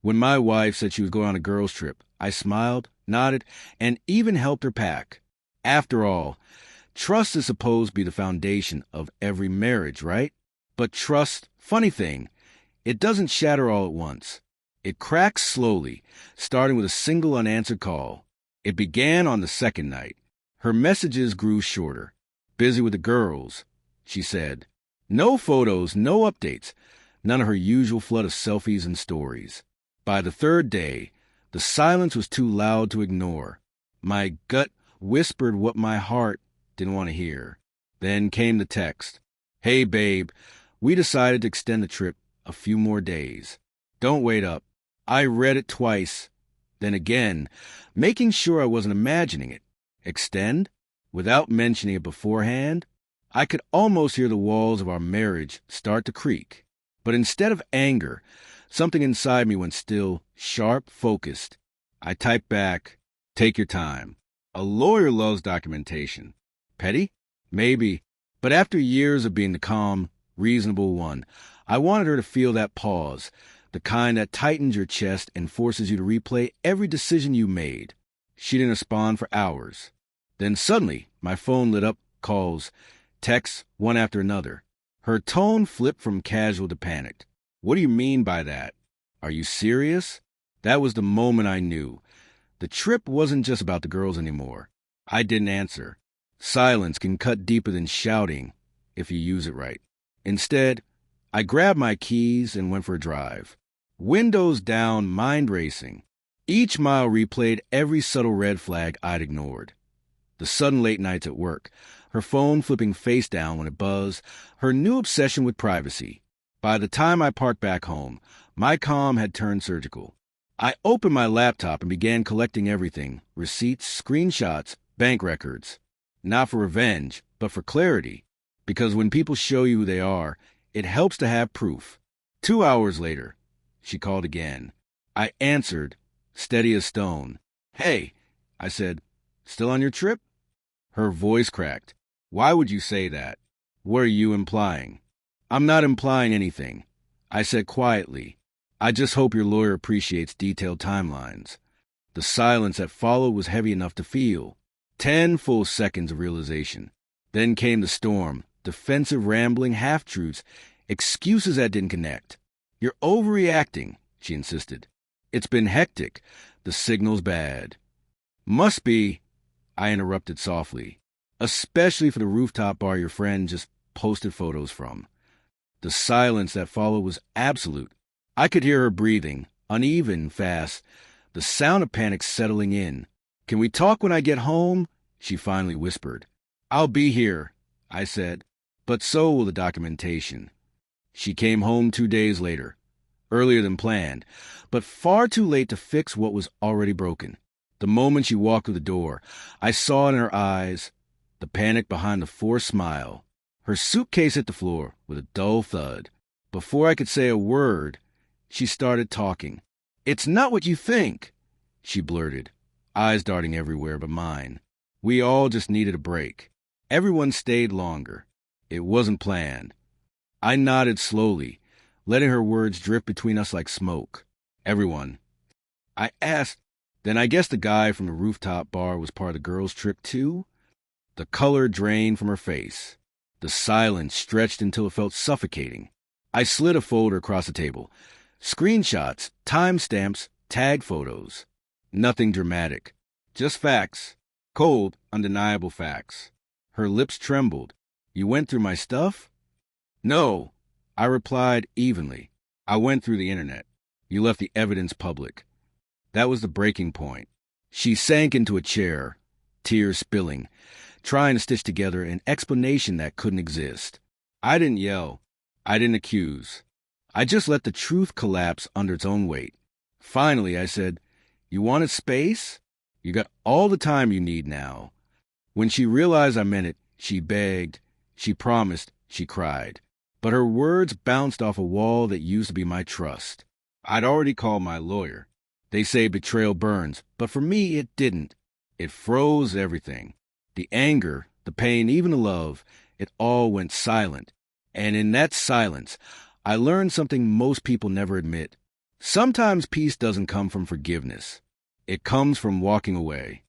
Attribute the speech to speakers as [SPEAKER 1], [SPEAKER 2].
[SPEAKER 1] When my wife said she was going on a girls' trip, I smiled, nodded, and even helped her pack. After all, trust is supposed to be the foundation of every marriage, right? But trust, funny thing, it doesn't shatter all at once. It cracks slowly, starting with a single unanswered call. It began on the second night. Her messages grew shorter. Busy with the girls, she said. No photos, no updates, none of her usual flood of selfies and stories. By the third day, the silence was too loud to ignore. My gut whispered what my heart didn't want to hear. Then came the text. Hey, babe, we decided to extend the trip a few more days. Don't wait up. I read it twice, then again, making sure I wasn't imagining it. Extend? Without mentioning it beforehand? I could almost hear the walls of our marriage start to creak. But instead of anger, something inside me went still, sharp, focused. I typed back, take your time. A lawyer loves documentation. Petty? Maybe. But after years of being the calm, reasonable one, I wanted her to feel that pause, the kind that tightens your chest and forces you to replay every decision you made. She didn't respond for hours. Then suddenly, my phone lit up, calls, texts, one after another. Her tone flipped from casual to panicked. What do you mean by that? Are you serious? That was the moment I knew. The trip wasn't just about the girls anymore. I didn't answer. Silence can cut deeper than shouting if you use it right. Instead, I grabbed my keys and went for a drive. Windows down, mind racing. Each mile replayed every subtle red flag I'd ignored. The sudden late nights at work, her phone flipping face down when it buzzed, her new obsession with privacy. By the time I parked back home, my calm had turned surgical. I opened my laptop and began collecting everything, receipts, screenshots, bank records. Not for revenge, but for clarity. Because when people show you who they are, it helps to have proof. 2 hours later, she called again. I answered, steady as stone. Hey, I said, still on your trip? Her voice cracked. Why would you say that? What are you implying? I'm not implying anything. I said quietly, I just hope your lawyer appreciates detailed timelines. The silence that followed was heavy enough to feel. 10 full seconds of realization. Then came the storm, defensive rambling half-truths, excuses that didn't connect. You're overreacting, she insisted. It's been hectic. The signal's bad. Must be, I interrupted softly, especially for the rooftop bar your friend just posted photos from. The silence that followed was absolute. I could hear her breathing, uneven, fast, the sound of panic settling in. Can we talk when I get home? She finally whispered. I'll be here, I said, but so will the documentation. She came home 2 days later, earlier than planned, but far too late to fix what was already broken. The moment she walked through the door, I saw in her eyes the panic behind the forced smile. Her suitcase hit the floor with a dull thud. Before I could say a word, she started talking. It's not what you think, she blurted, eyes darting everywhere but mine. We all just needed a break. Everyone stayed longer. It wasn't planned. I nodded slowly, letting her words drift between us like smoke. Everyone. I asked, then I guess the guy from the rooftop bar was part of the girls' trip too? The color drained from her face. The silence stretched until it felt suffocating. I slid a folder across the table. Screenshots, timestamps, tag photos. Nothing dramatic. Just facts. Cold, undeniable facts. Her lips trembled. You went through my stuff? No, I replied evenly. I went through the internet. You left the evidence public. That was the breaking point. She sank into a chair, tears spilling, trying to stitch together an explanation that couldn't exist. I didn't yell. I didn't accuse. I just let the truth collapse under its own weight. Finally, I said, you wanted space? You got all the time you need now. When she realized I meant it, she begged, she promised, she cried. But her words bounced off a wall that used to be my trust. I'd already called my lawyer. They say betrayal burns, but for me it didn't. It froze everything. The anger, the pain, even the love, it all went silent. And in that silence, I learned something most people never admit. Sometimes peace doesn't come from forgiveness. It comes from walking away.